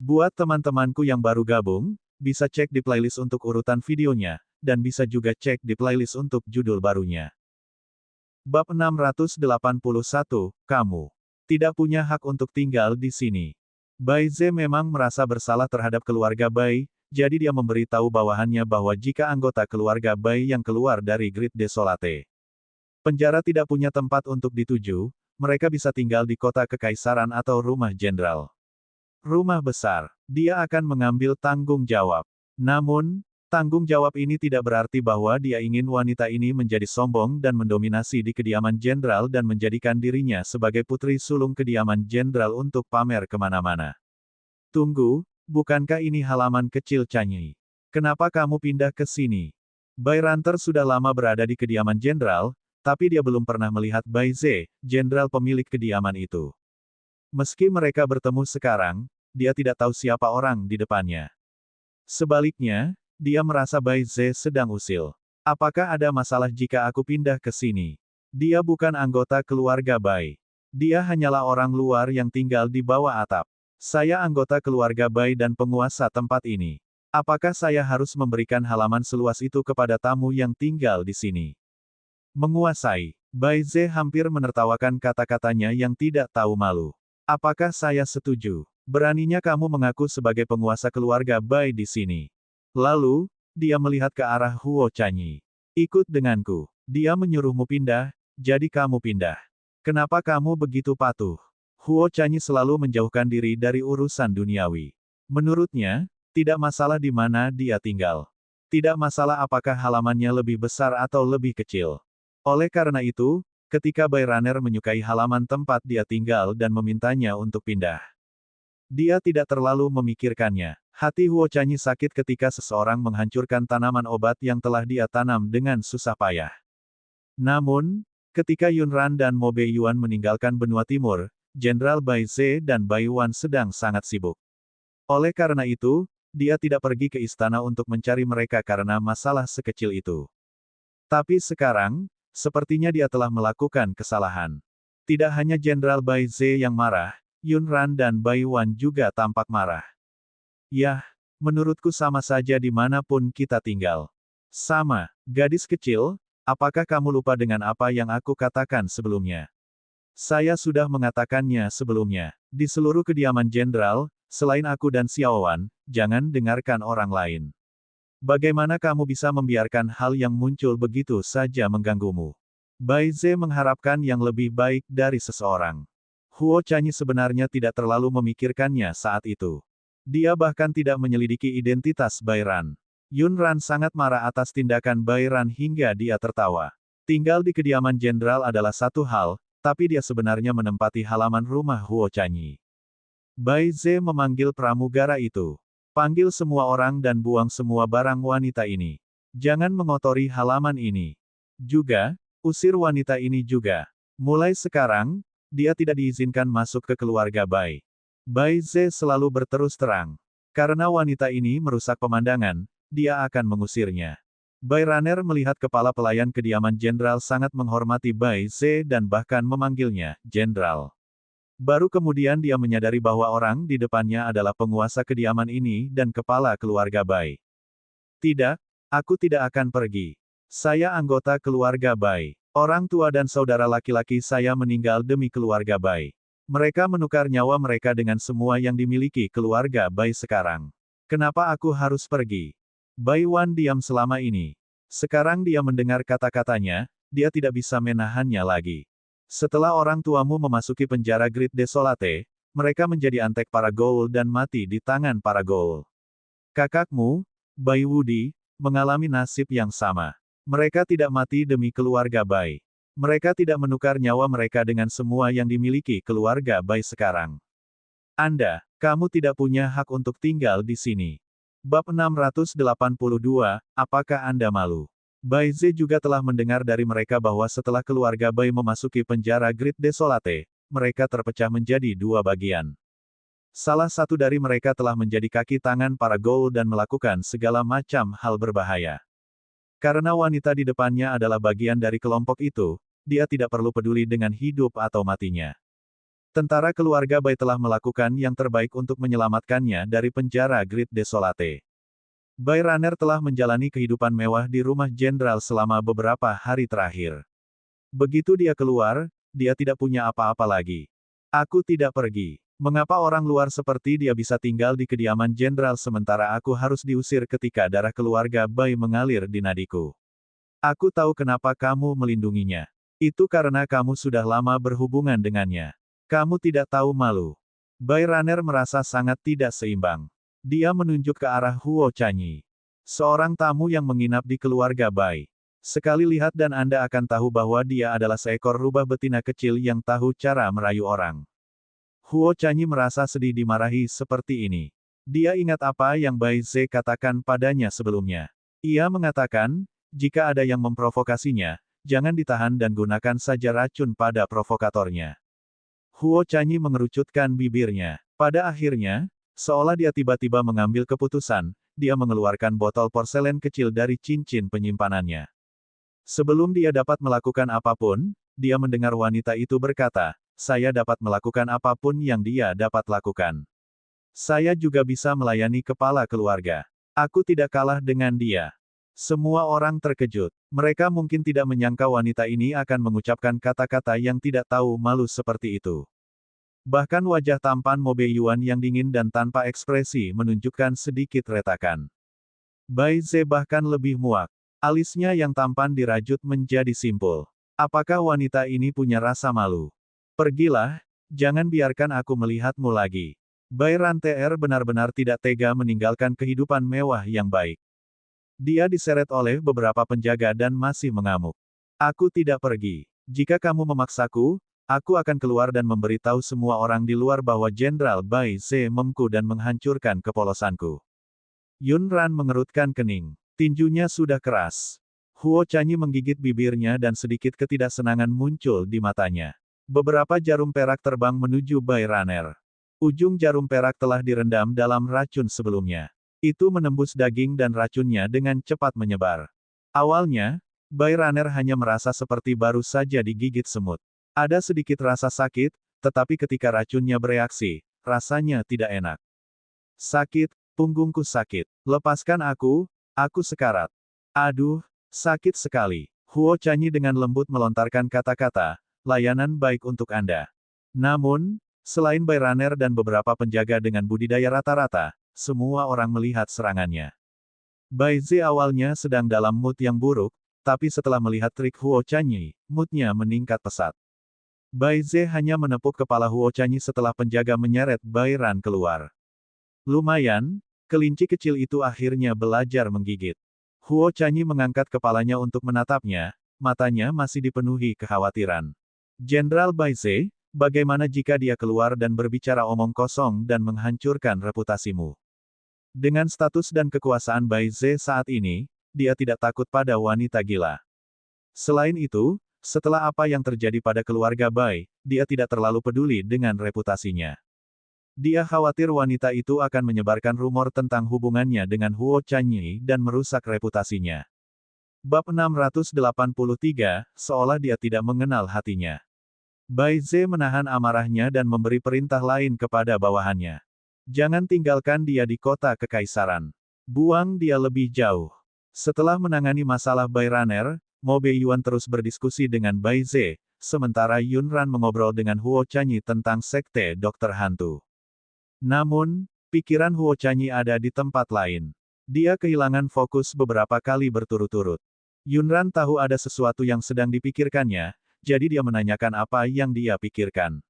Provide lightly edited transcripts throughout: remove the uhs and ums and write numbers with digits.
Buat teman-temanku yang baru gabung, bisa cek di playlist untuk urutan videonya, dan bisa juga cek di playlist untuk judul barunya. Bab 681, Kamu tidak punya hak untuk tinggal di sini. Bai Ze memang merasa bersalah terhadap keluarga Bai, jadi dia memberitahu bawahannya bahwa jika anggota keluarga Bai yang keluar dari Grid Desolate penjara tidak punya tempat untuk dituju, mereka bisa tinggal di kota kekaisaran atau rumah jenderal. Rumah besar, dia akan mengambil tanggung jawab. Namun, tanggung jawab ini tidak berarti bahwa dia ingin wanita ini menjadi sombong dan mendominasi di kediaman jenderal dan menjadikan dirinya sebagai putri sulung kediaman jenderal untuk pamer kemana-mana. Tunggu, bukankah ini halaman kecil Chanyi? Kenapa kamu pindah ke sini? Bai Ranter sudah lama berada di kediaman jenderal, tapi dia belum pernah melihat Bai Ze, jenderal pemilik kediaman itu. Meski mereka bertemu sekarang, dia tidak tahu siapa orang di depannya. Sebaliknya, dia merasa Bai Ze sedang usil. Apakah ada masalah jika aku pindah ke sini? Dia bukan anggota keluarga Bai. Dia hanyalah orang luar yang tinggal di bawah atap. Saya anggota keluarga Bai dan penguasa tempat ini. Apakah saya harus memberikan halaman seluas itu kepada tamu yang tinggal di sini? Menguasai. Bai Ze hampir menertawakan kata-katanya yang tidak tahu malu. Apakah saya setuju? Beraninya kamu mengaku sebagai penguasa keluarga Bai di sini. Lalu, dia melihat ke arah Huo Chanyi. Ikut denganku. Dia menyuruhmu pindah, jadi kamu pindah. Kenapa kamu begitu patuh? Huo Chanyi selalu menjauhkan diri dari urusan duniawi. Menurutnya, tidak masalah di mana dia tinggal. Tidak masalah apakah halamannya lebih besar atau lebih kecil. Oleh karena itu, ketika Bai Raner menyukai halaman tempat dia tinggal dan memintanya untuk pindah, dia tidak terlalu memikirkannya. Hati Huo Chanyi sakit ketika seseorang menghancurkan tanaman obat yang telah dia tanam dengan susah payah. Namun, ketika Yunran dan Mo Beiyuan meninggalkan benua timur, Jenderal Bai Ze dan Bai Wan sedang sangat sibuk. Oleh karena itu, dia tidak pergi ke istana untuk mencari mereka karena masalah sekecil itu. Tapi sekarang, sepertinya dia telah melakukan kesalahan. Tidak hanya Jenderal Bai Ze yang marah, Yunran dan Bai Wan juga tampak marah. Yah, menurutku sama saja dimanapun kita tinggal. Sama, gadis kecil, apakah kamu lupa dengan apa yang aku katakan sebelumnya? Saya sudah mengatakannya sebelumnya. Di seluruh kediaman jenderal, selain aku dan Xiaowan, jangan dengarkan orang lain. Bagaimana kamu bisa membiarkan hal yang muncul begitu saja mengganggumu? Bai Ze mengharapkan yang lebih baik dari seseorang. Huo Chanyi sebenarnya tidak terlalu memikirkannya saat itu. Dia bahkan tidak menyelidiki identitas Bai Ran. Yunran sangat marah atas tindakan Bai Ran hingga dia tertawa. Tinggal di kediaman jenderal adalah satu hal, tapi dia sebenarnya menempati halaman rumah Huo Chanyi. Bai Ze memanggil pramugara itu. Panggil semua orang dan buang semua barang wanita ini. Jangan mengotori halaman ini. Juga, usir wanita ini juga. Mulai sekarang, dia tidak diizinkan masuk ke keluarga Bai. Bai Ze selalu berterus terang. Karena wanita ini merusak pemandangan, dia akan mengusirnya. Bai Raner melihat kepala pelayan kediaman jenderal sangat menghormati Bai Ze dan bahkan memanggilnya jenderal. Baru kemudian dia menyadari bahwa orang di depannya adalah penguasa kediaman ini dan kepala keluarga Bai. Tidak, aku tidak akan pergi. Saya anggota keluarga Bai. Orang tua dan saudara laki-laki saya meninggal demi keluarga Bai. Mereka menukar nyawa mereka dengan semua yang dimiliki keluarga Bai sekarang. Kenapa aku harus pergi? Bai Wan diam selama ini. Sekarang dia mendengar kata-katanya, dia tidak bisa menahannya lagi. Setelah orang tuamu memasuki penjara Grid Desolate, mereka menjadi antek para Ghoul dan mati di tangan para Ghoul. Kakakmu, Bai Wudi, mengalami nasib yang sama. Mereka tidak mati demi keluarga Bai. Mereka tidak menukar nyawa mereka dengan semua yang dimiliki keluarga Bai sekarang. Kamu tidak punya hak untuk tinggal di sini. Bab 682, apakah Anda malu? Bai Ze juga telah mendengar dari mereka bahwa setelah keluarga Bai memasuki penjara Grid Desolate, mereka terpecah menjadi dua bagian. Salah satu dari mereka telah menjadi kaki tangan para Ghoul dan melakukan segala macam hal berbahaya. Karena wanita di depannya adalah bagian dari kelompok itu, dia tidak perlu peduli dengan hidup atau matinya. Tentara keluarga Bai telah melakukan yang terbaik untuk menyelamatkannya dari penjara Great Desolate. Bai Runner telah menjalani kehidupan mewah di rumah jenderal selama beberapa hari terakhir. Begitu dia keluar, dia tidak punya apa-apa lagi. Aku tidak pergi. Mengapa orang luar seperti dia bisa tinggal di kediaman jenderal sementara aku harus diusir ketika darah keluarga Bai mengalir di nadiku? Aku tahu kenapa kamu melindunginya. Itu karena kamu sudah lama berhubungan dengannya. Kamu tidak tahu malu. Bai Runner merasa sangat tidak seimbang. Dia menunjuk ke arah Huo Chanyi. Seorang tamu yang menginap di keluarga Bai. Sekali lihat dan Anda akan tahu bahwa dia adalah seekor rubah betina kecil yang tahu cara merayu orang. Huo Chanyi merasa sedih dimarahi seperti ini. Dia ingat apa yang Bai Ze katakan padanya sebelumnya. Ia mengatakan, jika ada yang memprovokasinya, jangan ditahan dan gunakan saja racun pada provokatornya. Huo Chanyi mengerucutkan bibirnya. Pada akhirnya, seolah dia tiba-tiba mengambil keputusan, dia mengeluarkan botol porselen kecil dari cincin penyimpanannya. Sebelum dia dapat melakukan apapun, dia mendengar wanita itu berkata, saya dapat melakukan apapun yang dia dapat lakukan. Saya juga bisa melayani kepala keluarga. Aku tidak kalah dengan dia. Semua orang terkejut. Mereka mungkin tidak menyangka wanita ini akan mengucapkan kata-kata yang tidak tahu malu seperti itu. Bahkan wajah tampan Mo Beiyuan yang dingin dan tanpa ekspresi menunjukkan sedikit retakan. Bai Ze bahkan lebih muak. Alisnya yang tampan dirajut menjadi simpul. Apakah wanita ini punya rasa malu? Pergilah, jangan biarkan aku melihatmu lagi. Bai Ranter benar-benar tidak tega meninggalkan kehidupan mewah yang baik. Dia diseret oleh beberapa penjaga dan masih mengamuk. Aku tidak pergi. Jika kamu memaksaku, aku akan keluar dan memberitahu semua orang di luar bahwa Jenderal Bai Ze memku dan menghancurkan kepolosanku. Yun Ran mengerutkan kening. Tinjunya sudah keras. Huo Chanyi menggigit bibirnya dan sedikit ketidaksenangan muncul di matanya. Beberapa jarum perak terbang menuju Bai Runner. Ujung jarum perak telah direndam dalam racun sebelumnya. Itu menembus daging dan racunnya dengan cepat menyebar. Awalnya, Bai Runner hanya merasa seperti baru saja digigit semut. Ada sedikit rasa sakit, tetapi ketika racunnya bereaksi, rasanya tidak enak. Sakit, punggungku sakit. Lepaskan aku sekarat. Aduh, sakit sekali. Huo Chanyi dengan lembut melontarkan kata-kata, layanan baik untuk Anda. Namun, selain Bai Runner dan beberapa penjaga dengan budidaya rata-rata, semua orang melihat serangannya. Bai Ze awalnya sedang dalam mood yang buruk, tapi setelah melihat trik Huo Chanyi, moodnya meningkat pesat. Bai Ze hanya menepuk kepala Huo Chanyi setelah penjaga menyeret Bai Ran keluar. Lumayan, kelinci kecil itu akhirnya belajar menggigit. Huo Chanyi mengangkat kepalanya untuk menatapnya, matanya masih dipenuhi kekhawatiran. Jenderal Bai Ze, bagaimana jika dia keluar dan berbicara omong kosong dan menghancurkan reputasimu? Dengan status dan kekuasaan Bai Ze saat ini, dia tidak takut pada wanita gila. Selain itu, setelah apa yang terjadi pada keluarga Bai, dia tidak terlalu peduli dengan reputasinya. Dia khawatir wanita itu akan menyebarkan rumor tentang hubungannya dengan Huo Chanyi dan merusak reputasinya. Bab 683, seolah dia tidak mengenal hatinya. Bai Ze menahan amarahnya dan memberi perintah lain kepada bawahannya. Jangan tinggalkan dia di kota kekaisaran. Buang dia lebih jauh. Setelah menangani masalah Bai Runner, Mo Beiyuan terus berdiskusi dengan Bai Ze, sementara Yun Ran mengobrol dengan Huo Chanyi tentang sekte dokter hantu. Namun, pikiran Huo Chanyi ada di tempat lain. Dia kehilangan fokus beberapa kali berturut-turut. Yun Ran tahu ada sesuatu yang sedang dipikirkannya, jadi dia menanyakan apa yang dia pikirkan.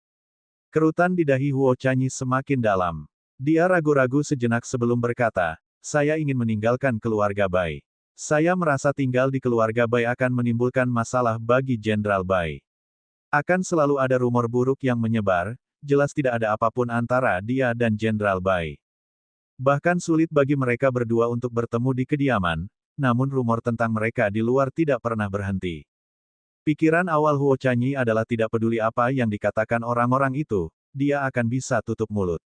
Kerutan di dahi Huo Chanyi semakin dalam. Dia ragu-ragu sejenak sebelum berkata, saya ingin meninggalkan keluarga Bai. Saya merasa tinggal di keluarga Bai akan menimbulkan masalah bagi Jenderal Bai. Akan selalu ada rumor buruk yang menyebar, jelas tidak ada apapun antara dia dan Jenderal Bai. Bahkan sulit bagi mereka berdua untuk bertemu di kediaman, namun rumor tentang mereka di luar tidak pernah berhenti. Pikiran awal Huo Chanyi adalah tidak peduli apa yang dikatakan orang-orang itu, dia akan bisa tutup mulut.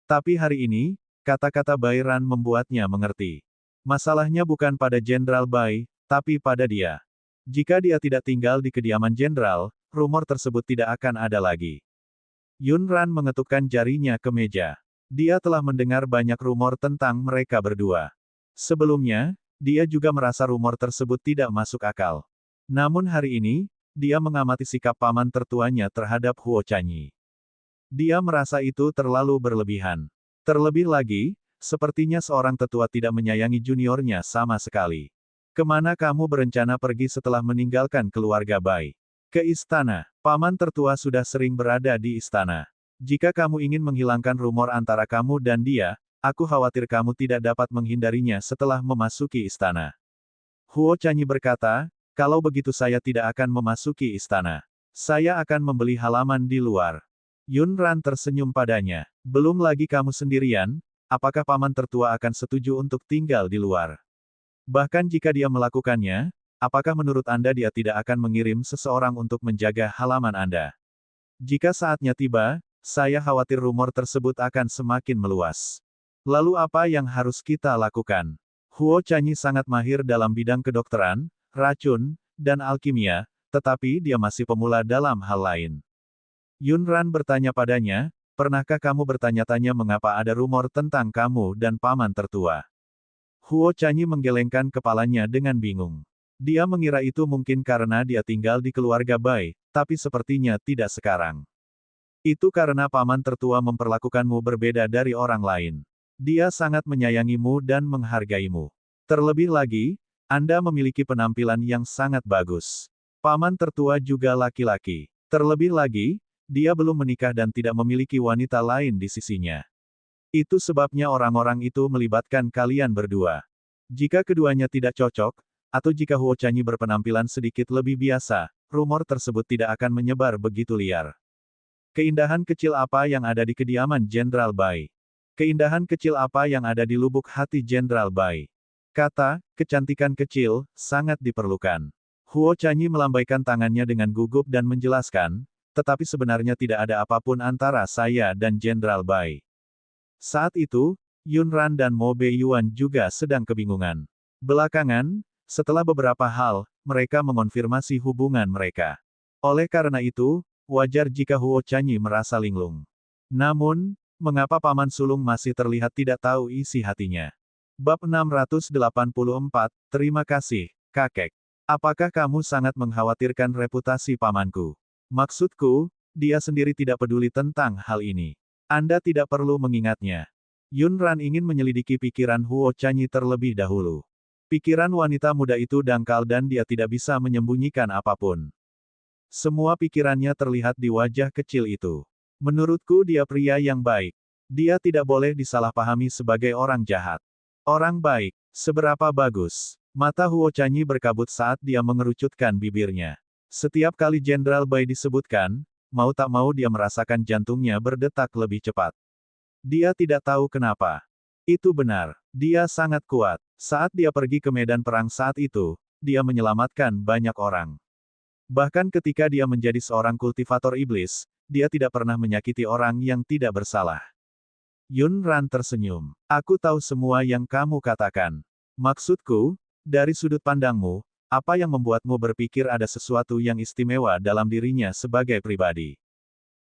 Tapi hari ini, kata-kata Bai Ran membuatnya mengerti. Masalahnya bukan pada Jenderal Bai, tapi pada dia. Jika dia tidak tinggal di kediaman jenderal, rumor tersebut tidak akan ada lagi. Yun Ran mengetukkan jarinya ke meja. Dia telah mendengar banyak rumor tentang mereka berdua. Sebelumnya, dia juga merasa rumor tersebut tidak masuk akal. Namun hari ini, dia mengamati sikap paman tertuanya terhadap Huo Chanyi. Dia merasa itu terlalu berlebihan. Terlebih lagi, sepertinya seorang tetua tidak menyayangi juniornya sama sekali. Kemana kamu berencana pergi setelah meninggalkan keluarga Bai? Ke istana. Paman tertua sudah sering berada di istana. Jika kamu ingin menghilangkan rumor antara kamu dan dia, aku khawatir kamu tidak dapat menghindarinya setelah memasuki istana. Huo Chanyi berkata, kalau begitu saya tidak akan memasuki istana. Saya akan membeli halaman di luar. Yun Ran tersenyum padanya. Belum lagi kamu sendirian, apakah paman tertua akan setuju untuk tinggal di luar? Bahkan jika dia melakukannya, apakah menurut Anda dia tidak akan mengirim seseorang untuk menjaga halaman Anda? Jika saatnya tiba, saya khawatir rumor tersebut akan semakin meluas. Lalu apa yang harus kita lakukan? Huo Chanyi sangat mahir dalam bidang kedokteran, racun, dan alkimia, tetapi dia masih pemula dalam hal lain. Yun Ran bertanya padanya, pernahkah kamu bertanya-tanya mengapa ada rumor tentang kamu dan paman tertua? Huo Chanyi menggelengkan kepalanya dengan bingung. Dia mengira itu mungkin karena dia tinggal di keluarga Bai, tapi sepertinya tidak sekarang. Itu karena paman tertua memperlakukanmu berbeda dari orang lain. Dia sangat menyayangimu dan menghargaimu. Terlebih lagi, Anda memiliki penampilan yang sangat bagus. Paman tertua juga laki-laki. Terlebih lagi, dia belum menikah dan tidak memiliki wanita lain di sisinya. Itu sebabnya orang-orang itu melibatkan kalian berdua. Jika keduanya tidak cocok, atau jika Huo Chanyi berpenampilan sedikit lebih biasa, rumor tersebut tidak akan menyebar begitu liar. Keindahan kecil apa yang ada di kediaman Jenderal Bai? Keindahan kecil apa yang ada di lubuk hati Jenderal Bai? Kata, kecantikan kecil, sangat diperlukan. Huo Chanyi melambaikan tangannya dengan gugup dan menjelaskan, tetapi sebenarnya tidak ada apapun antara saya dan Jenderal Bai. Saat itu, Yun Ran dan Mo Beiyuan juga sedang kebingungan. Belakangan, setelah beberapa hal, mereka mengonfirmasi hubungan mereka. Oleh karena itu, wajar jika Huo Chanyi merasa linglung. Namun, mengapa Paman Sulung masih terlihat tidak tahu isi hatinya? Bab 684, Terima kasih, kakek. Apakah kamu sangat mengkhawatirkan reputasi pamanku? Maksudku, dia sendiri tidak peduli tentang hal ini. Anda tidak perlu mengingatnya. Yun Ran ingin menyelidiki pikiran Huo Chanyi terlebih dahulu. Pikiran wanita muda itu dangkal dan dia tidak bisa menyembunyikan apapun. Semua pikirannya terlihat di wajah kecil itu. Menurutku dia pria yang baik. Dia tidak boleh disalahpahami sebagai orang jahat. Orang baik, seberapa bagus. Mata Huo Chanyi berkabut saat dia mengerucutkan bibirnya. Setiap kali Jenderal Bai disebutkan, mau tak mau dia merasakan jantungnya berdetak lebih cepat. Dia tidak tahu kenapa. Itu benar, dia sangat kuat. Saat dia pergi ke medan perang saat itu, dia menyelamatkan banyak orang. Bahkan ketika dia menjadi seorang kultivator iblis, dia tidak pernah menyakiti orang yang tidak bersalah. Yun Ran tersenyum. Aku tahu semua yang kamu katakan. Maksudku, dari sudut pandangmu, apa yang membuatmu berpikir ada sesuatu yang istimewa dalam dirinya sebagai pribadi?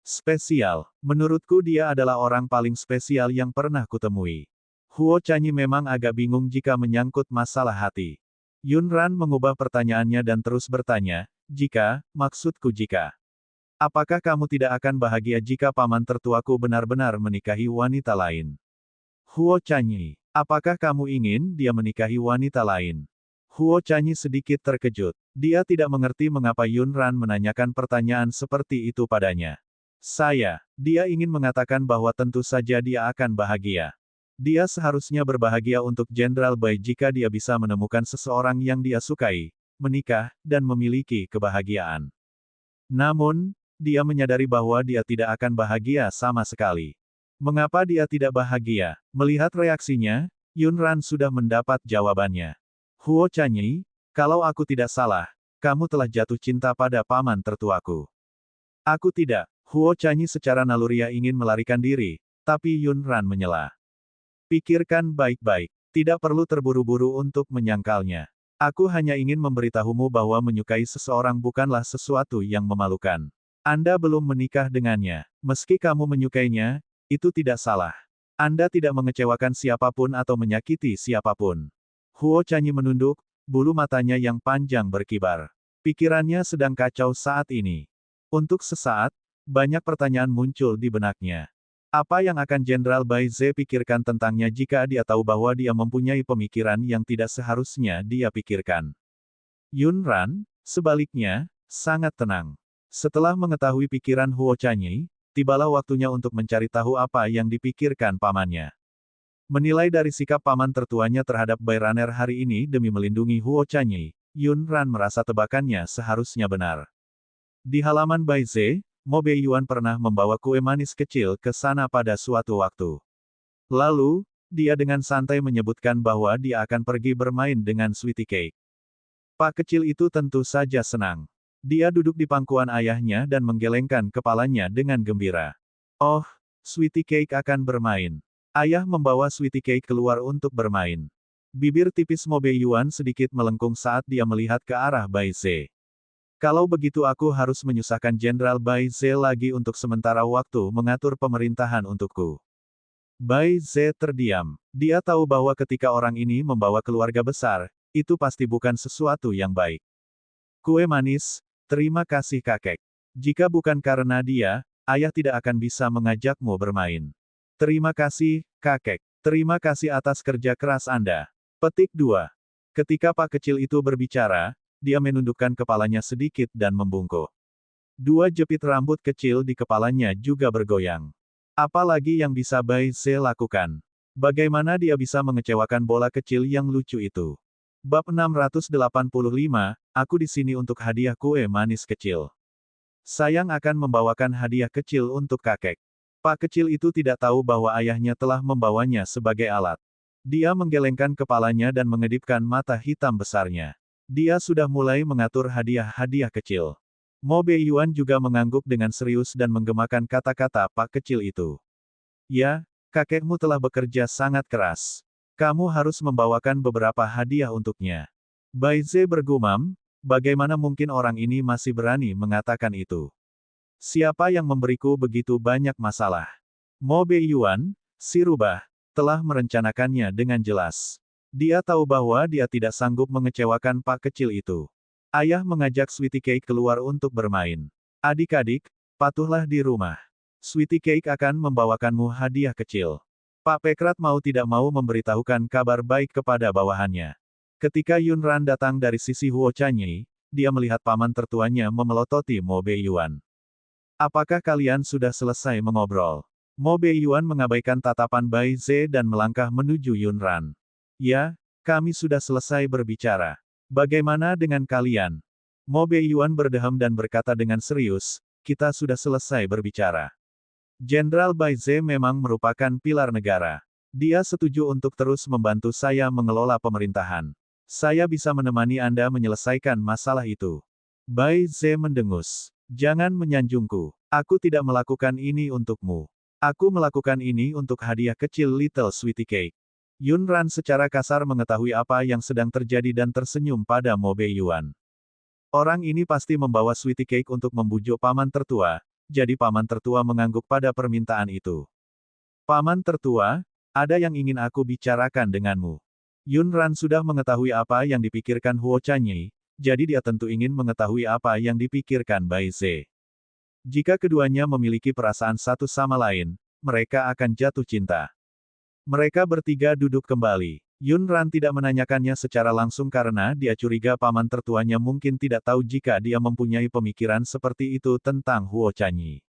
Spesial. Menurutku dia adalah orang paling spesial yang pernah kutemui. Huo Chanyi memang agak bingung jika menyangkut masalah hati. Yun Ran mengubah pertanyaannya dan terus bertanya, maksudku jika. Apakah kamu tidak akan bahagia jika paman tertuaku benar-benar menikahi wanita lain? Huo Chanyi, apakah kamu ingin dia menikahi wanita lain? Huo Chanyi sedikit terkejut. Dia tidak mengerti mengapa Yun Ran menanyakan pertanyaan seperti itu padanya. Dia ingin mengatakan bahwa tentu saja dia akan bahagia. Dia seharusnya berbahagia untuk Jenderal Bai jika dia bisa menemukan seseorang yang dia sukai, menikah, dan memiliki kebahagiaan. Namun, dia menyadari bahwa dia tidak akan bahagia sama sekali. Mengapa dia tidak bahagia? Melihat reaksinya, Yun Ran sudah mendapat jawabannya. Huo Chanyi, kalau aku tidak salah, kamu telah jatuh cinta pada paman tertuaku. Aku tidak. Huo Chanyi secara naluriah ingin melarikan diri, tapi Yun Ran menyela. Pikirkan baik-baik. Tidak perlu terburu-buru untuk menyangkalnya. Aku hanya ingin memberitahumu bahwa menyukai seseorang bukanlah sesuatu yang memalukan. Anda belum menikah dengannya. Meski kamu menyukainya, itu tidak salah. Anda tidak mengecewakan siapapun atau menyakiti siapapun. Huo Chanyi menunduk, bulu matanya yang panjang berkibar. Pikirannya sedang kacau saat ini. Untuk sesaat, banyak pertanyaan muncul di benaknya. Apa yang akan Jenderal Bai Ze pikirkan tentangnya jika dia tahu bahwa dia mempunyai pemikiran yang tidak seharusnya dia pikirkan? Yun Ran, sebaliknya, sangat tenang. Setelah mengetahui pikiran Huo Chanyi, tibalah waktunya untuk mencari tahu apa yang dipikirkan pamannya. Menilai dari sikap paman tertuanya terhadap Bai Raner hari ini demi melindungi Huo Chanyi, Yun Ran merasa tebakannya seharusnya benar. Di halaman Bai Ze, Mo Beiyuan pernah membawa kue manis kecil ke sana pada suatu waktu. Lalu, dia dengan santai menyebutkan bahwa dia akan pergi bermain dengan Sweetie Cake. Pak kecil itu tentu saja senang. Dia duduk di pangkuan ayahnya dan menggelengkan kepalanya dengan gembira. Oh, Sweetie Cake akan bermain. Ayah membawa Sweetie Cake keluar untuk bermain. Bibir tipis Mo Beiyuan sedikit melengkung saat dia melihat ke arah Bai Ze. Kalau begitu aku harus menyusahkan Jenderal Bai Ze lagi untuk sementara waktu mengatur pemerintahan untukku. Bai Ze terdiam. Dia tahu bahwa ketika orang ini membawa keluarga besar, itu pasti bukan sesuatu yang baik. Kue manis, terima kasih kakek. Jika bukan karena dia, ayah tidak akan bisa mengajakmu bermain. Terima kasih, kakek. Terima kasih atas kerja keras Anda. Petik 2. Ketika Pak kecil itu berbicara, dia menundukkan kepalanya sedikit dan membungkuk. Dua jepit rambut kecil di kepalanya juga bergoyang. Apalagi yang bisa Bai Ze lakukan? Bagaimana dia bisa mengecewakan bola kecil yang lucu itu? Bab 685, aku di sini untuk hadiah kue manis kecil. Sayang akan membawakan hadiah kecil untuk kakek. Pak kecil itu tidak tahu bahwa ayahnya telah membawanya sebagai alat. Dia menggelengkan kepalanya dan mengedipkan mata hitam besarnya. Dia sudah mulai mengatur hadiah-hadiah kecil. Mo Beiyuan juga mengangguk dengan serius dan menggemakan kata-kata Pak kecil itu. Ya, kakekmu telah bekerja sangat keras. Kamu harus membawakan beberapa hadiah untuknya. Bai Ze bergumam, bagaimana mungkin orang ini masih berani mengatakan itu? Siapa yang memberiku begitu banyak masalah? Mo Beiyuan, si rubah, telah merencanakannya dengan jelas. Dia tahu bahwa dia tidak sanggup mengecewakan Pak kecil itu. Ayah mengajak Sweetie Cake keluar untuk bermain. Adik-adik, patuhlah di rumah. Sweetie Cake akan membawakanmu hadiah kecil. Pak Pekrat mau tidak mau memberitahukan kabar baik kepada bawahannya. Ketika Yun Ran datang dari sisi Huo Chanyi, dia melihat paman tertuanya memelototi Mo Beiyuan. Apakah kalian sudah selesai mengobrol? Mo Beiyuan mengabaikan tatapan Bai Ze dan melangkah menuju Yun Ran. Ya, kami sudah selesai berbicara. Bagaimana dengan kalian? Mo Beiyuan berdeham dan berkata dengan serius, kita sudah selesai berbicara. Jenderal Bai Ze memang merupakan pilar negara. Dia setuju untuk terus membantu saya mengelola pemerintahan. Saya bisa menemani Anda menyelesaikan masalah itu. Bai Ze mendengus. Jangan menyanjungku. Aku tidak melakukan ini untukmu. Aku melakukan ini untuk hadiah kecil Little Sweetie Cake. Yun Ran secara kasar mengetahui apa yang sedang terjadi dan tersenyum pada Mo Beiyuan. Orang ini pasti membawa Sweetie Cake untuk membujuk paman tertua, jadi paman tertua mengangguk pada permintaan itu. Paman tertua, ada yang ingin aku bicarakan denganmu. Yun Ran sudah mengetahui apa yang dipikirkan Huo Chanyi, jadi dia tentu ingin mengetahui apa yang dipikirkan Bai Ze. Jika keduanya memiliki perasaan satu sama lain, mereka akan jatuh cinta. Mereka bertiga duduk kembali. Yun Ran tidak menanyakannya secara langsung karena dia curiga paman tertuanya mungkin tidak tahu jika dia mempunyai pemikiran seperti itu tentang Huo Chanyi.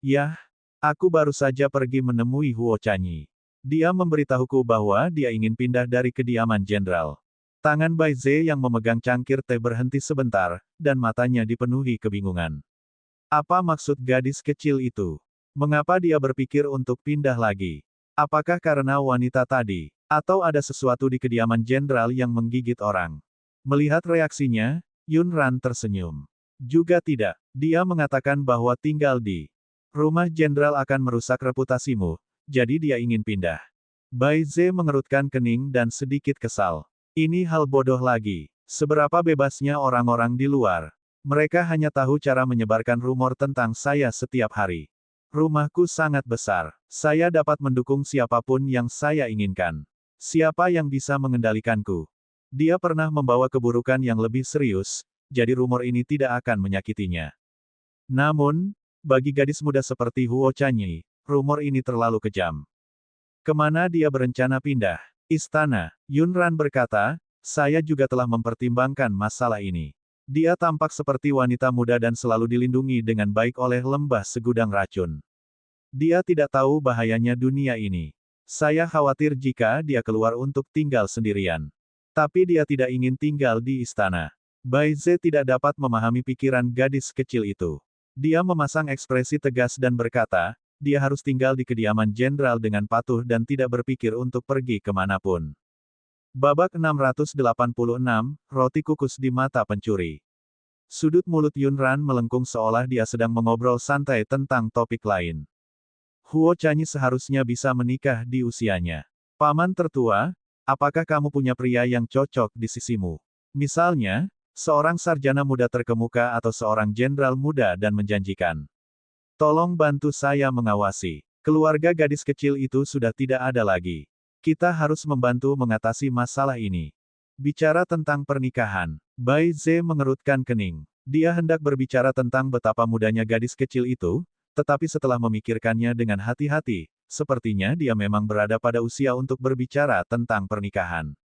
Yah, aku baru saja pergi menemui Huo Chanyi. Dia memberitahuku bahwa dia ingin pindah dari kediaman jenderal. Tangan Bai Ze yang memegang cangkir teh berhenti sebentar, dan matanya dipenuhi kebingungan. Apa maksud gadis kecil itu? Mengapa dia berpikir untuk pindah lagi? Apakah karena wanita tadi? Atau ada sesuatu di kediaman jenderal yang menggigit orang? Melihat reaksinya, Yun Ran tersenyum. Juga tidak. Dia mengatakan bahwa tinggal di rumah jenderal akan merusak reputasimu, jadi dia ingin pindah. Bai Ze mengerutkan kening dan sedikit kesal. Ini hal bodoh lagi. Seberapa bebasnya orang-orang di luar. Mereka hanya tahu cara menyebarkan rumor tentang saya setiap hari. Rumahku sangat besar. Saya dapat mendukung siapapun yang saya inginkan. Siapa yang bisa mengendalikanku? Dia pernah membawa keburukan yang lebih serius, jadi rumor ini tidak akan menyakitinya. Namun, bagi gadis muda seperti Huo Chanyi, rumor ini terlalu kejam. Kemana dia berencana pindah? Istana. Yunran berkata, saya juga telah mempertimbangkan masalah ini. Dia tampak seperti wanita muda dan selalu dilindungi dengan baik oleh lembah segudang racun. Dia tidak tahu bahayanya dunia ini. Saya khawatir jika dia keluar untuk tinggal sendirian. Tapi dia tidak ingin tinggal di istana. Bai Ze tidak dapat memahami pikiran gadis kecil itu. Dia memasang ekspresi tegas dan berkata, dia harus tinggal di kediaman jenderal dengan patuh dan tidak berpikir untuk pergi kemanapun. Babak 686, roti kukus di mata pencuri. Sudut mulut Yunran melengkung seolah dia sedang mengobrol santai tentang topik lain. Huo Chanyi seharusnya bisa menikah di usianya. Paman tertua, apakah kamu punya pria yang cocok di sisimu? Misalnya, seorang sarjana muda terkemuka atau seorang jenderal muda dan menjanjikan. Tolong bantu saya mengawasi. Keluarga gadis kecil itu sudah tidak ada lagi. Kita harus membantu mengatasi masalah ini. Bicara tentang pernikahan, Bai Ze mengerutkan kening. Dia hendak berbicara tentang betapa mudanya gadis kecil itu, tetapi setelah memikirkannya dengan hati-hati, sepertinya dia memang berada pada usia untuk berbicara tentang pernikahan.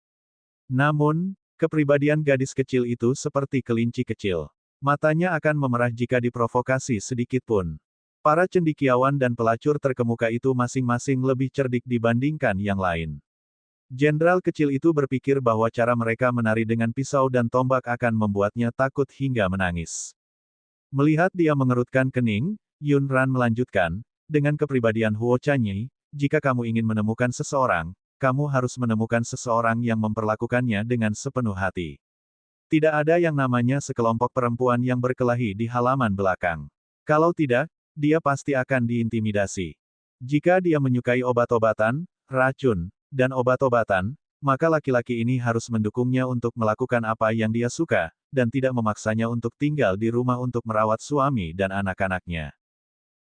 Namun, kepribadian gadis kecil itu seperti kelinci kecil. Matanya akan memerah jika diprovokasi sedikit pun. Para cendekiawan dan pelacur terkemuka itu masing-masing lebih cerdik dibandingkan yang lain. Jenderal kecil itu berpikir bahwa cara mereka menari dengan pisau dan tombak akan membuatnya takut hingga menangis. Melihat dia mengerutkan kening, Yunran melanjutkan, dengan kepribadian Huo Chanyi, jika kamu ingin menemukan seseorang, kamu harus menemukan seseorang yang memperlakukannya dengan sepenuh hati. Tidak ada yang namanya sekelompok perempuan yang berkelahi di halaman belakang. Kalau tidak, dia pasti akan diintimidasi. Jika dia menyukai obat-obatan, racun, dan obat-obatan, maka laki-laki ini harus mendukungnya untuk melakukan apa yang dia suka, dan tidak memaksanya untuk tinggal di rumah untuk merawat suami dan anak-anaknya.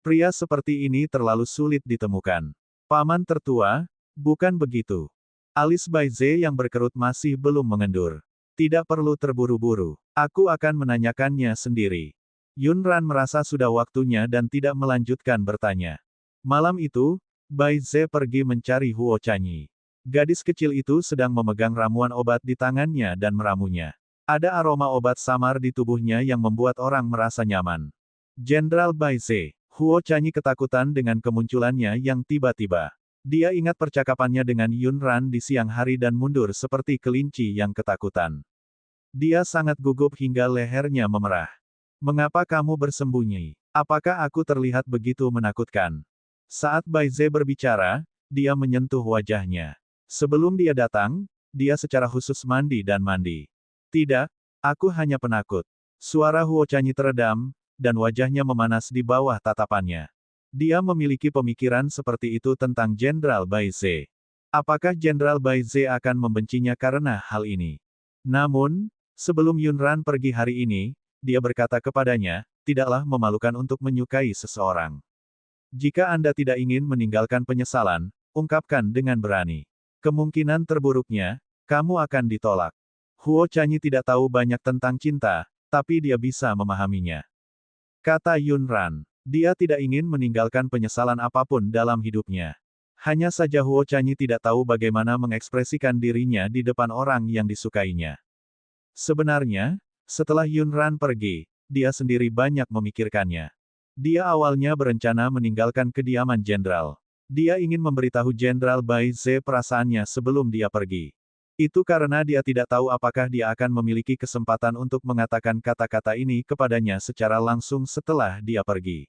Pria seperti ini terlalu sulit ditemukan. Paman tertua, bukan begitu. Alis Bai Ze yang berkerut masih belum mengendur. Tidak perlu terburu-buru. Aku akan menanyakannya sendiri. Yunran merasa sudah waktunya dan tidak melanjutkan bertanya. Malam itu, Bai Ze pergi mencari Huo Chanyi. Gadis kecil itu sedang memegang ramuan obat di tangannya dan meramunya. Ada aroma obat samar di tubuhnya yang membuat orang merasa nyaman. Jenderal Bai Ze, Huo Chanyi ketakutan dengan kemunculannya yang tiba-tiba. Dia ingat percakapannya dengan Yunran di siang hari dan mundur seperti kelinci yang ketakutan. Dia sangat gugup hingga lehernya memerah. Mengapa kamu bersembunyi? Apakah aku terlihat begitu menakutkan? Saat Bai Ze berbicara, dia menyentuh wajahnya. Sebelum dia datang, dia secara khusus mandi dan mandi. Tidak, aku hanya penakut. Suara Huo Chanyi teredam, dan wajahnya memanas di bawah tatapannya. Dia memiliki pemikiran seperti itu tentang Jenderal Bai Ze. Apakah Jenderal Bai Ze akan membencinya karena hal ini? Namun, sebelum Yunran pergi hari ini, dia berkata kepadanya, tidaklah memalukan untuk menyukai seseorang. Jika Anda tidak ingin meninggalkan penyesalan, ungkapkan dengan berani. Kemungkinan terburuknya, kamu akan ditolak. Huo Chanyi tidak tahu banyak tentang cinta, tapi dia bisa memahaminya. Kata Yunran, dia tidak ingin meninggalkan penyesalan apapun dalam hidupnya. Hanya saja Huo Chanyi tidak tahu bagaimana mengekspresikan dirinya di depan orang yang disukainya. Sebenarnya, setelah Yunran pergi, dia sendiri banyak memikirkannya. Dia awalnya berencana meninggalkan kediaman jenderal. Dia ingin memberitahu Jenderal Bai Ze perasaannya sebelum dia pergi. Itu karena dia tidak tahu apakah dia akan memiliki kesempatan untuk mengatakan kata-kata ini kepadanya secara langsung setelah dia pergi.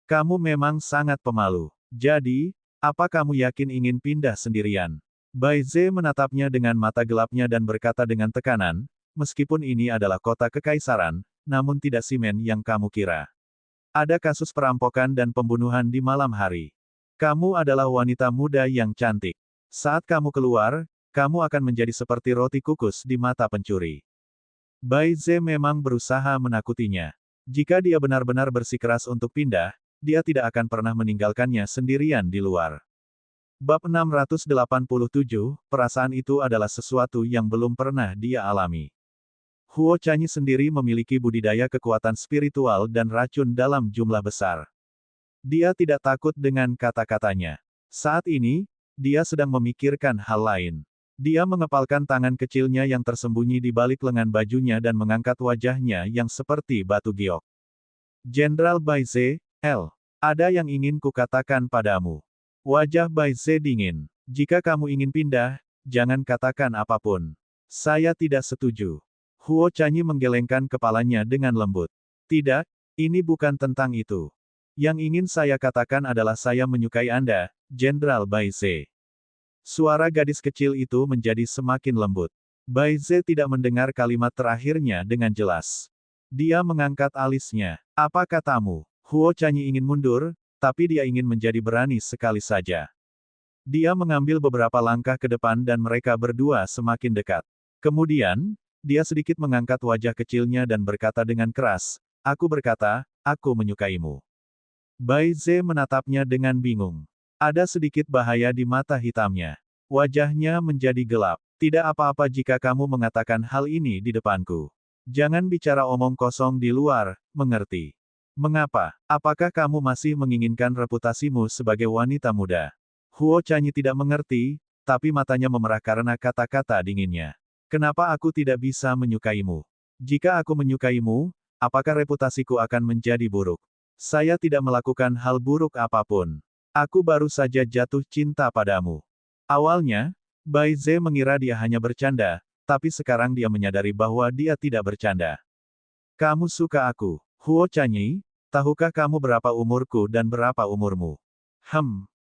Kamu memang sangat pemalu. Jadi, apa kamu yakin ingin pindah sendirian? Bai Ze menatapnya dengan mata gelapnya dan berkata dengan tekanan, meskipun ini adalah kota kekaisaran, namun tidak Ximen yang kamu kira. Ada kasus perampokan dan pembunuhan di malam hari. Kamu adalah wanita muda yang cantik. Saat kamu keluar, kamu akan menjadi seperti roti kukus di mata pencuri. Bai Ze memang berusaha menakutinya. Jika dia benar-benar bersikeras untuk pindah, dia tidak akan pernah meninggalkannya sendirian di luar. Bab 687, perasaan itu adalah sesuatu yang belum pernah dia alami. Huo Chanyi sendiri memiliki budidaya kekuatan spiritual dan racun dalam jumlah besar. Dia tidak takut dengan kata-katanya. Saat ini, dia sedang memikirkan hal lain. Dia mengepalkan tangan kecilnya yang tersembunyi di balik lengan bajunya dan mengangkat wajahnya yang seperti batu giok. Jenderal Bai Ze, ada yang ingin kukatakan padamu. Wajah Bai Ze dingin. Jika kamu ingin pindah, jangan katakan apapun. Saya tidak setuju. Huo Chanyi menggelengkan kepalanya dengan lembut. Tidak, ini bukan tentang itu. Yang ingin saya katakan adalah saya menyukai Anda, Jenderal Bai Ze. Suara gadis kecil itu menjadi semakin lembut. Bai Ze tidak mendengar kalimat terakhirnya dengan jelas. Dia mengangkat alisnya. Apa katamu? Huo Chanyi ingin mundur, tapi dia ingin menjadi berani sekali saja. Dia mengambil beberapa langkah ke depan dan mereka berdua semakin dekat. Kemudian, dia sedikit mengangkat wajah kecilnya dan berkata dengan keras, "Aku berkata, aku menyukaimu." Bai Ze menatapnya dengan bingung. Ada sedikit bahaya di mata hitamnya. Wajahnya menjadi gelap. Tidak apa-apa jika kamu mengatakan hal ini di depanku. Jangan bicara omong kosong di luar, mengerti? Mengapa? Apakah kamu masih menginginkan reputasimu sebagai wanita muda? Huo Chanyi tidak mengerti, tapi matanya memerah karena kata-kata dinginnya. Kenapa aku tidak bisa menyukaimu? Jika aku menyukaimu, apakah reputasiku akan menjadi buruk? Saya tidak melakukan hal buruk apapun. Aku baru saja jatuh cinta padamu. Awalnya, Bai Ze mengira dia hanya bercanda, tapi sekarang dia menyadari bahwa dia tidak bercanda. Kamu suka aku, Huo Chanyi? Tahukah kamu berapa umurku dan berapa umurmu?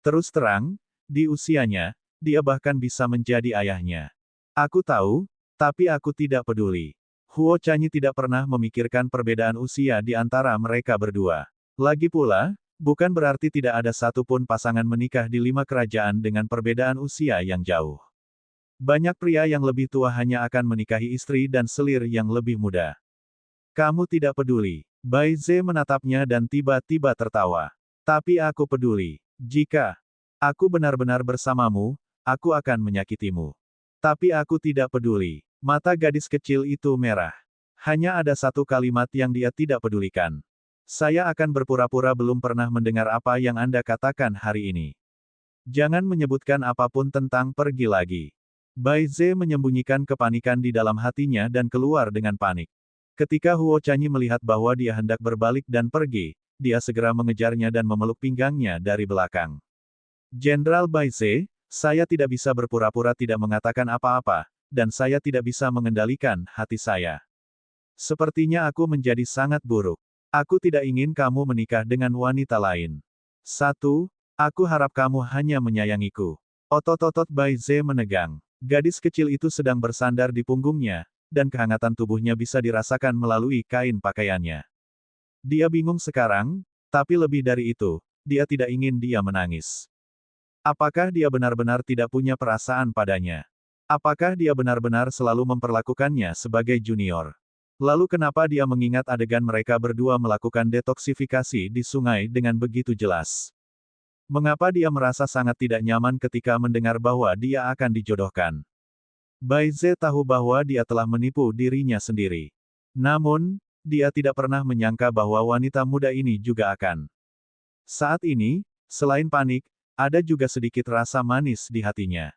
Terus terang, di usianya, dia bahkan bisa menjadi ayahnya. Aku tahu, tapi aku tidak peduli. Huo Chanyi tidak pernah memikirkan perbedaan usia di antara mereka berdua. Lagi pula, bukan berarti tidak ada satupun pasangan menikah di 5 kerajaan dengan perbedaan usia yang jauh. Banyak pria yang lebih tua hanya akan menikahi istri dan selir yang lebih muda. Kamu tidak peduli. Bai Ze menatapnya dan tiba-tiba tertawa. Tapi aku peduli. Jika aku benar-benar bersamamu, aku akan menyakitimu. Tapi aku tidak peduli. Mata gadis kecil itu merah. Hanya ada satu kalimat yang dia tidak pedulikan. Saya akan berpura-pura belum pernah mendengar apa yang Anda katakan hari ini. Jangan menyebutkan apapun tentang pergi lagi. Bai Ze menyembunyikan kepanikan di dalam hatinya dan keluar dengan panik. Ketika Huo Chanyi melihat bahwa dia hendak berbalik dan pergi, dia segera mengejarnya dan memeluk pinggangnya dari belakang. Jenderal Bai Ze, saya tidak bisa berpura-pura tidak mengatakan apa-apa, dan saya tidak bisa mengendalikan hati saya. Sepertinya aku menjadi sangat buruk. Aku tidak ingin kamu menikah dengan wanita lain. Aku harap kamu hanya menyayangiku. Otot-otot Bai Ze menegang. Gadis kecil itu sedang bersandar di punggungnya, dan kehangatan tubuhnya bisa dirasakan melalui kain pakaiannya. Dia bingung sekarang, tapi lebih dari itu, dia tidak ingin dia menangis. Apakah dia benar-benar tidak punya perasaan padanya? Apakah dia benar-benar selalu memperlakukannya sebagai junior? Lalu kenapa dia mengingat adegan mereka berdua melakukan detoksifikasi di sungai dengan begitu jelas? Mengapa dia merasa sangat tidak nyaman ketika mendengar bahwa dia akan dijodohkan? Bai Ze tahu bahwa dia telah menipu dirinya sendiri. Namun, dia tidak pernah menyangka bahwa wanita muda ini juga akan. Saat ini, selain panik, ada juga sedikit rasa manis di hatinya.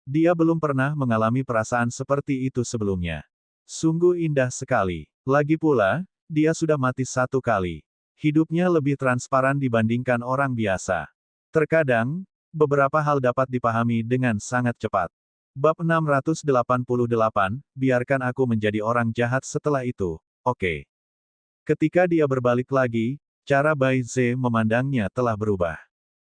Dia belum pernah mengalami perasaan seperti itu sebelumnya. Sungguh indah sekali. Lagi pula, dia sudah mati 1 kali. Hidupnya lebih transparan dibandingkan orang biasa. Terkadang, beberapa hal dapat dipahami dengan sangat cepat. Bab 688, biarkan aku menjadi orang jahat setelah itu, oke. Ketika dia berbalik lagi, cara Bai Ze memandangnya telah berubah.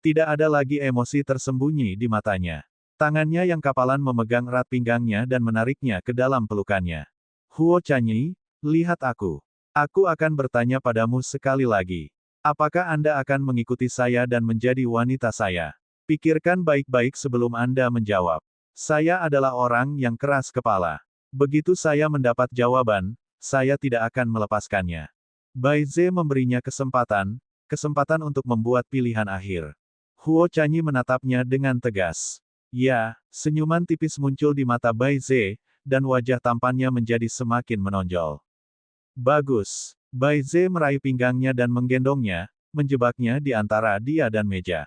Tidak ada lagi emosi tersembunyi di matanya. Tangannya yang kapalan memegang erat pinggangnya dan menariknya ke dalam pelukannya. Huo Chanyi, lihat aku. Aku akan bertanya padamu sekali lagi. Apakah Anda akan mengikuti saya dan menjadi wanita saya? Pikirkan baik-baik sebelum Anda menjawab. Saya adalah orang yang keras kepala. Begitu saya mendapat jawaban, saya tidak akan melepaskannya. Bai Ze memberinya kesempatan untuk membuat pilihan akhir. Huo Chanyi menatapnya dengan tegas. Ya, senyuman tipis muncul di mata Bai Ze, dan wajah tampannya menjadi semakin menonjol. Bagus. Bai Ze meraih pinggangnya dan menggendongnya, menjebaknya di antara dia dan meja.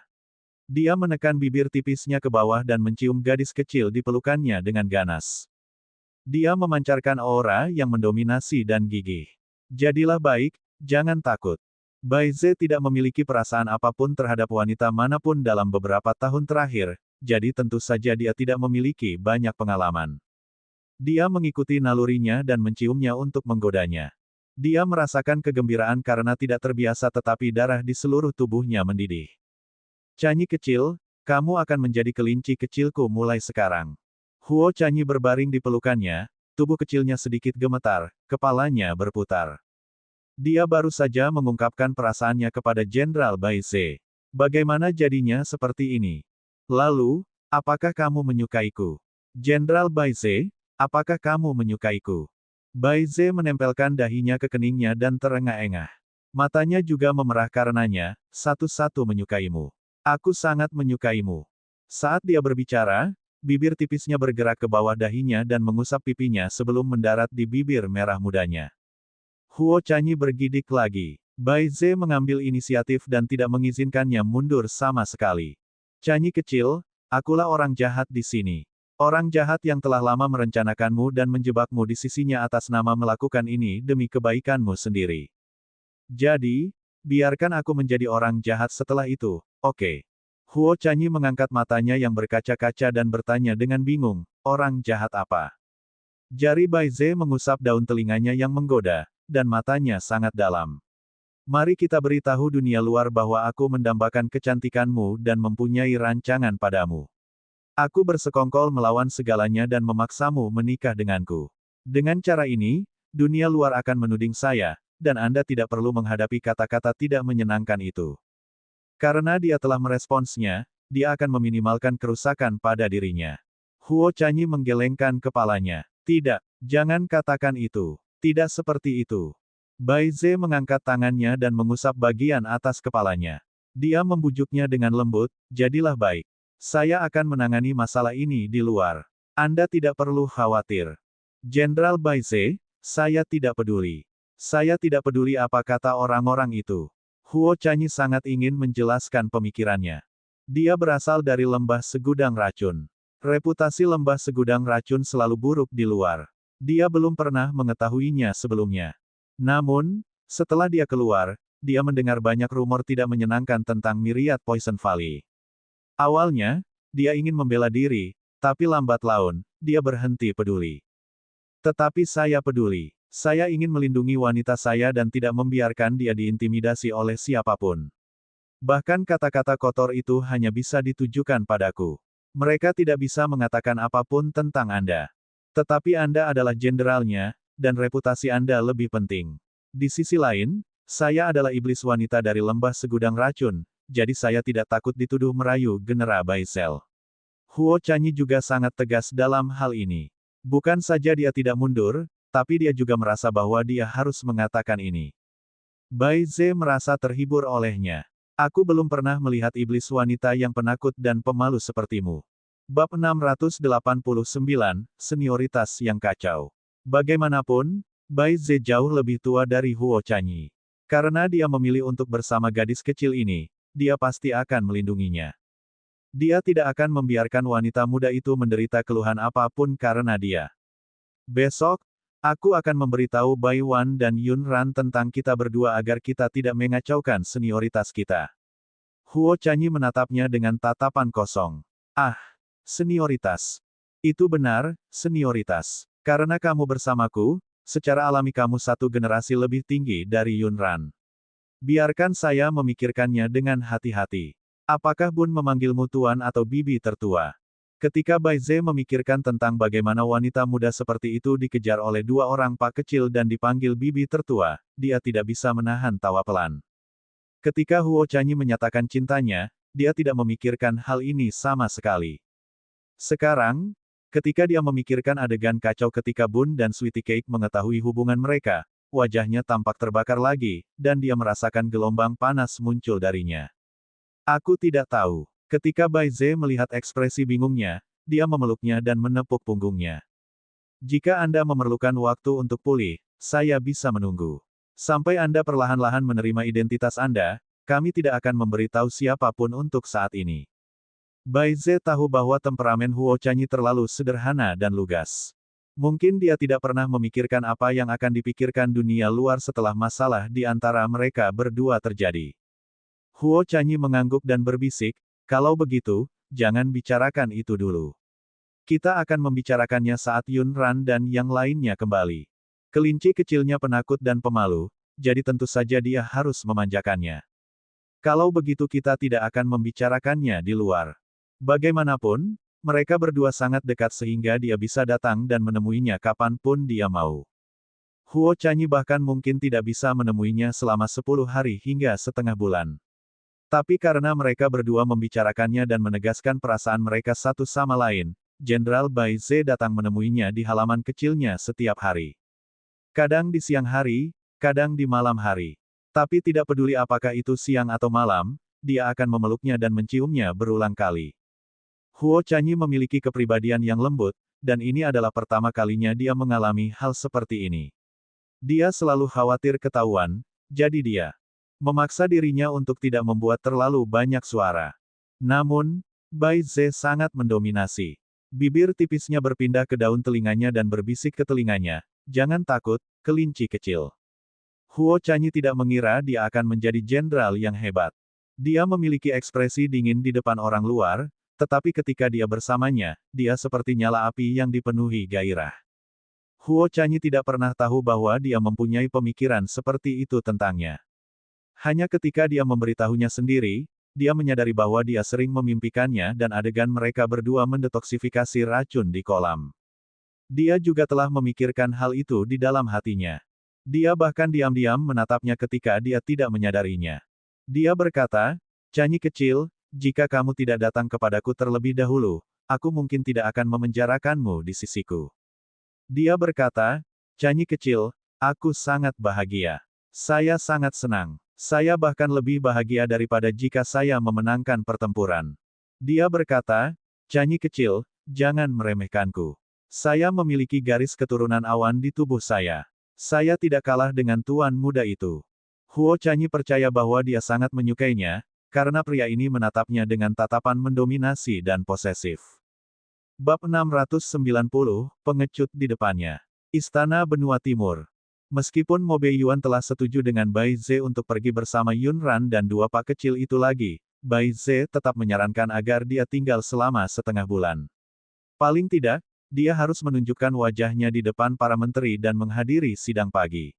Dia menekan bibir tipisnya ke bawah dan mencium gadis kecil di pelukannya dengan ganas. Dia memancarkan aura yang mendominasi dan gigih. Jadilah baik, jangan takut. Bai Ze tidak memiliki perasaan apapun terhadap wanita manapun dalam beberapa tahun terakhir, jadi tentu saja dia tidak memiliki banyak pengalaman. Dia mengikuti nalurinya dan menciumnya untuk menggodanya. Dia merasakan kegembiraan karena tidak terbiasa tetapi darah di seluruh tubuhnya mendidih. Chanyi kecil, kamu akan menjadi kelinci kecilku mulai sekarang. Huo Chanyi berbaring di pelukannya, tubuh kecilnya sedikit gemetar, kepalanya berputar. Dia baru saja mengungkapkan perasaannya kepada Jenderal Bai Ze. Bagaimana jadinya seperti ini? Lalu, apakah kamu menyukaiku? Jenderal Bai Ze, apakah kamu menyukaiku? Bai Ze menempelkan dahinya ke keningnya dan terengah-engah. Matanya juga memerah karenanya, satu-satu menyukaimu. Aku sangat menyukaimu. Saat dia berbicara, bibir tipisnya bergerak ke bawah dahinya dan mengusap pipinya sebelum mendarat di bibir merah mudanya. Huo Chanyi bergidik lagi. Bai Ze mengambil inisiatif dan tidak mengizinkannya mundur sama sekali. Chanyi kecil, akulah orang jahat di sini. Orang jahat yang telah lama merencanakanmu dan menjebakmu di sisinya atas nama melakukan ini demi kebaikanmu sendiri. Jadi, biarkan aku menjadi orang jahat setelah itu, oke? Huo Chanyi mengangkat matanya yang berkaca-kaca dan bertanya dengan bingung, orang jahat apa? Jari Bai Ze mengusap daun telinganya yang menggoda, dan matanya sangat dalam. Mari kita beritahu dunia luar bahwa aku mendambakan kecantikanmu dan mempunyai rancangan padamu. Aku bersekongkol melawan segalanya dan memaksamu menikah denganku. Dengan cara ini, dunia luar akan menuding saya, dan Anda tidak perlu menghadapi kata-kata tidak menyenangkan itu. Karena dia telah meresponsnya, dia akan meminimalkan kerusakan pada dirinya. Huo Chanyi menggelengkan kepalanya. Tidak, jangan katakan itu. Tidak seperti itu. Bai Ze mengangkat tangannya dan mengusap bagian atas kepalanya. Dia membujuknya dengan lembut, jadilah baik. Saya akan menangani masalah ini di luar. Anda tidak perlu khawatir. Jenderal Bai Ze, saya tidak peduli. Saya tidak peduli apa kata orang-orang itu. Huo Chanyi sangat ingin menjelaskan pemikirannya. Dia berasal dari lembah segudang racun. Reputasi lembah segudang racun selalu buruk di luar. Dia belum pernah mengetahuinya sebelumnya. Namun, setelah dia keluar, dia mendengar banyak rumor tidak menyenangkan tentang Myriad Poison Valley. Awalnya, dia ingin membela diri, tapi lambat laun, dia berhenti peduli. Tetapi saya peduli. Saya ingin melindungi wanita saya dan tidak membiarkan dia diintimidasi oleh siapapun. Bahkan kata-kata kotor itu hanya bisa ditujukan padaku. Mereka tidak bisa mengatakan apapun tentang Anda. Tetapi Anda adalah jenderalnya, dan reputasi Anda lebih penting. Di sisi lain, saya adalah iblis wanita dari lembah segudang racun, jadi saya tidak takut dituduh merayu Genera Bai Sel. Huo Chanyi juga sangat tegas dalam hal ini. Bukan saja dia tidak mundur, tapi dia juga merasa bahwa dia harus mengatakan ini. Bai Ze merasa terhibur olehnya. Aku belum pernah melihat iblis wanita yang penakut dan pemalu sepertimu. Bab 689, Senioritas yang Kacau. Bagaimanapun, Bai Ze jauh lebih tua dari Huo Chanyi. Karena dia memilih untuk bersama gadis kecil ini, dia pasti akan melindunginya. Dia tidak akan membiarkan wanita muda itu menderita keluhan apapun karena dia. Besok, aku akan memberitahu Bai Wan dan Yun Ran tentang kita berdua agar kita tidak mengacaukan senioritas kita. Huo Chanyi menatapnya dengan tatapan kosong. Ah, senioritas. Itu benar, senioritas. Karena kamu bersamaku, secara alami kamu satu generasi lebih tinggi dari Yun Ran. Biarkan saya memikirkannya dengan hati-hati. Apakah Bun memanggilmu tuan atau bibi tertua? Ketika Bai Ze memikirkan tentang bagaimana wanita muda seperti itu dikejar oleh dua orang pak kecil dan dipanggil bibi tertua, dia tidak bisa menahan tawa pelan. Ketika Huo Chanyi menyatakan cintanya, dia tidak memikirkan hal ini sama sekali. Sekarang, Ketika dia memikirkan adegan kacau ketika Bun dan Sweetie Cake mengetahui hubungan mereka, wajahnya tampak terbakar lagi, dan dia merasakan gelombang panas muncul darinya. Aku tidak tahu. Ketika Bai Ze melihat ekspresi bingungnya, dia memeluknya dan menepuk punggungnya. Jika Anda memerlukan waktu untuk pulih, saya bisa menunggu. Sampai Anda perlahan-lahan menerima identitas Anda, kami tidak akan memberitahu siapapun untuk saat ini. Bai Ze tahu bahwa temperamen Huo Chanyi terlalu sederhana dan lugas. Mungkin dia tidak pernah memikirkan apa yang akan dipikirkan dunia luar setelah masalah di antara mereka berdua terjadi. Huo Chanyi mengangguk dan berbisik, kalau begitu, jangan bicarakan itu dulu. Kita akan membicarakannya saat Yun Ran dan yang lainnya kembali. Kelinci kecilnya penakut dan pemalu, jadi tentu saja dia harus memanjakannya. Kalau begitu kita tidak akan membicarakannya di luar. Bagaimanapun, mereka berdua sangat dekat sehingga dia bisa datang dan menemuinya kapanpun dia mau. Huo Chanyi bahkan mungkin tidak bisa menemuinya selama 10 hari hingga setengah bulan. Tapi karena mereka berdua membicarakannya dan menegaskan perasaan mereka satu sama lain, Jenderal Bai Ze datang menemuinya di halaman kecilnya setiap hari. Kadang di siang hari, kadang di malam hari. Tapi tidak peduli apakah itu siang atau malam, dia akan memeluknya dan menciumnya berulang kali. Huo Chanyi memiliki kepribadian yang lembut, dan ini adalah pertama kalinya dia mengalami hal seperti ini. Dia selalu khawatir ketahuan, jadi dia memaksa dirinya untuk tidak membuat terlalu banyak suara. Namun, Bai Ze sangat mendominasi. Bibir tipisnya berpindah ke daun telinganya dan berbisik ke telinganya, jangan takut, kelinci kecil. Huo Chanyi tidak mengira dia akan menjadi jenderal yang hebat. Dia memiliki ekspresi dingin di depan orang luar, tetapi ketika dia bersamanya, dia seperti nyala api yang dipenuhi gairah. Huo Chanyi tidak pernah tahu bahwa dia mempunyai pemikiran seperti itu tentangnya. Hanya ketika dia memberitahunya sendiri, dia menyadari bahwa dia sering memimpikannya dan adegan mereka berdua mendetoksifikasi racun di kolam. Dia juga telah memikirkan hal itu di dalam hatinya. Dia bahkan diam-diam menatapnya ketika dia tidak menyadarinya. Dia berkata, Chanyi kecil, jika kamu tidak datang kepadaku terlebih dahulu, aku mungkin tidak akan memenjarakanmu di sisiku. Dia berkata, Chanyi kecil, aku sangat bahagia. Saya sangat senang. Saya bahkan lebih bahagia daripada jika saya memenangkan pertempuran. Dia berkata, Chanyi kecil, jangan meremehkanku. Saya memiliki garis keturunan awan di tubuh saya. Saya tidak kalah dengan tuan muda itu. Huo Chanyi percaya bahwa dia sangat menyukainya, karena pria ini menatapnya dengan tatapan mendominasi dan posesif. Bab 690, Pengecut di depannya. Istana Benua Timur. Meskipun Mo Beiyuan telah setuju dengan Bai Ze untuk pergi bersama Yun Ran dan dua pak kecil itu lagi, Bai Ze tetap menyarankan agar dia tinggal selama setengah bulan. Paling tidak, dia harus menunjukkan wajahnya di depan para menteri dan menghadiri sidang pagi.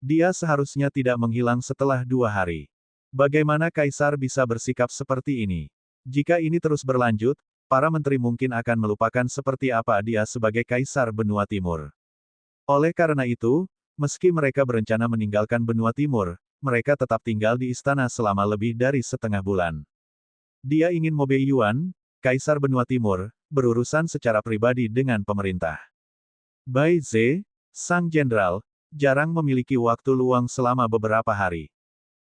Dia seharusnya tidak menghilang setelah 2 hari. Bagaimana Kaisar bisa bersikap seperti ini? Jika ini terus berlanjut, para menteri mungkin akan melupakan seperti apa dia sebagai Kaisar Benua Timur. Oleh karena itu, meski mereka berencana meninggalkan Benua Timur, mereka tetap tinggal di istana selama lebih dari setengah bulan. Dia ingin Mo Beiyuan, Kaisar Benua Timur, berurusan secara pribadi dengan pemerintah. Bai Ze, sang jenderal, jarang memiliki waktu luang selama beberapa hari.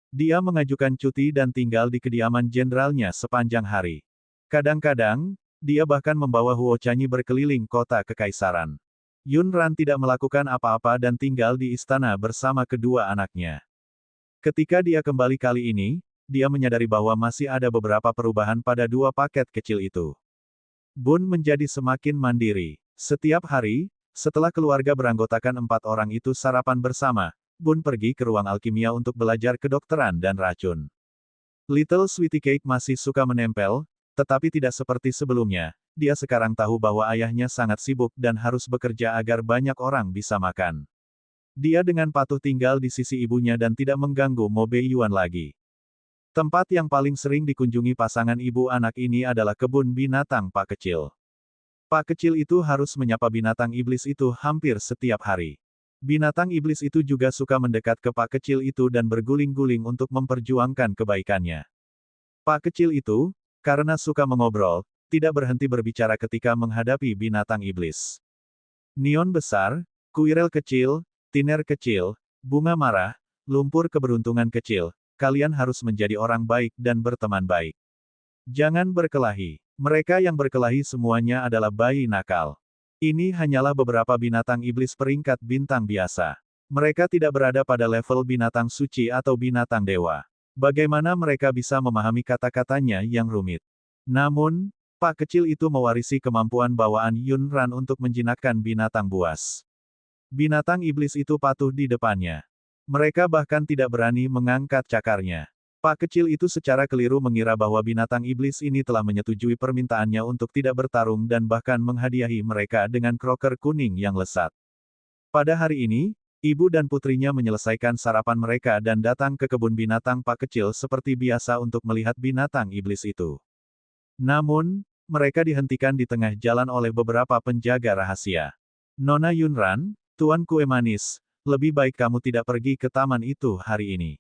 Dia mengajukan cuti dan tinggal di kediaman jenderalnya sepanjang hari. Kadang-kadang, dia bahkan membawa Huo Chanyi berkeliling kota kekaisaran. Yun Ran tidak melakukan apa-apa dan tinggal di istana bersama kedua anaknya. Ketika dia kembali kali ini, dia menyadari bahwa masih ada beberapa perubahan pada dua paket kecil itu. Bun menjadi semakin mandiri. Setiap hari, setelah keluarga beranggotakan 4 orang itu sarapan bersama, Bun pergi ke ruang alkimia untuk belajar kedokteran dan racun. Little Sweetie Cake masih suka menempel, tetapi tidak seperti sebelumnya. Dia sekarang tahu bahwa ayahnya sangat sibuk dan harus bekerja agar banyak orang bisa makan. Dia dengan patuh tinggal di sisi ibunya dan tidak mengganggu Mo Beiyuan lagi. Tempat yang paling sering dikunjungi pasangan ibu anak ini adalah kebun binatang Pak Kecil. Pak Kecil itu harus menyapa binatang iblis itu hampir setiap hari. Binatang iblis itu juga suka mendekat ke Pak Kecil itu dan berguling-guling untuk memperjuangkan kebaikannya. Pak Kecil itu, karena suka mengobrol, tidak berhenti berbicara ketika menghadapi binatang iblis. Neon besar, kuirel kecil, tiner kecil, bunga marah, lumpur keberuntungan kecil, kalian harus menjadi orang baik dan berteman baik. Jangan berkelahi. Mereka yang berkelahi semuanya adalah bayi nakal. Ini hanyalah beberapa binatang iblis peringkat bintang biasa. Mereka tidak berada pada level binatang suci atau binatang dewa. Bagaimana mereka bisa memahami kata-katanya yang rumit? Namun, Pak kecil itu mewarisi kemampuan bawaan Yunran untuk menjinakkan binatang buas. Binatang iblis itu patuh di depannya. Mereka bahkan tidak berani mengangkat cakarnya. Pak kecil itu secara keliru mengira bahwa binatang iblis ini telah menyetujui permintaannya untuk tidak bertarung dan bahkan menghadiahi mereka dengan kroker kuning yang lesat. Pada hari ini, ibu dan putrinya menyelesaikan sarapan mereka dan datang ke kebun binatang Pak kecil seperti biasa untuk melihat binatang iblis itu. Namun, mereka dihentikan di tengah jalan oleh beberapa penjaga rahasia. Nona Yunran, Tuan Kue Manis, lebih baik kamu tidak pergi ke taman itu hari ini.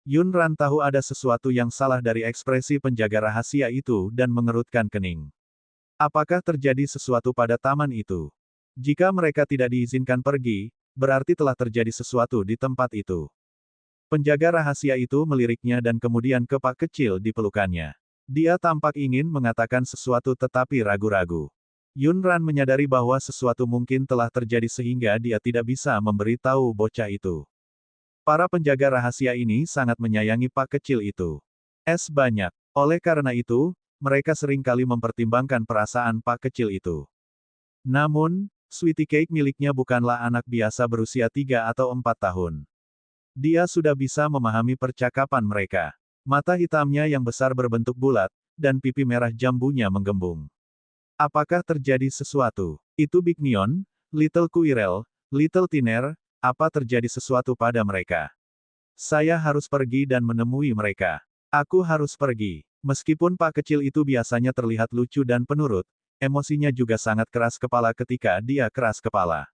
Yunran tahu ada sesuatu yang salah dari ekspresi penjaga rahasia itu dan mengerutkan kening. Apakah terjadi sesuatu pada taman itu? Jika mereka tidak diizinkan pergi, berarti telah terjadi sesuatu di tempat itu. Penjaga rahasia itu meliriknya dan kemudian ke Pak kecil di pelukannya. Dia tampak ingin mengatakan sesuatu tetapi ragu-ragu. Yunran menyadari bahwa sesuatu mungkin telah terjadi sehingga dia tidak bisa memberitahu bocah itu. Para penjaga rahasia ini sangat menyayangi Pak kecil itu. Banyak. Oleh karena itu, mereka sering kali mempertimbangkan perasaan Pak kecil itu. Namun, Sweetie Cake miliknya bukanlah anak biasa berusia 3 atau 4 tahun. Dia sudah bisa memahami percakapan mereka. Mata hitamnya yang besar berbentuk bulat, dan pipi merah jambunya menggembung. Apakah terjadi sesuatu? Itu Big Neon, Little Kuirel, Little Tiner, apa terjadi sesuatu pada mereka? Saya harus pergi dan menemui mereka. Aku harus pergi. Meskipun Pak kecil itu biasanya terlihat lucu dan penurut, emosinya juga sangat keras kepala ketika dia keras kepala.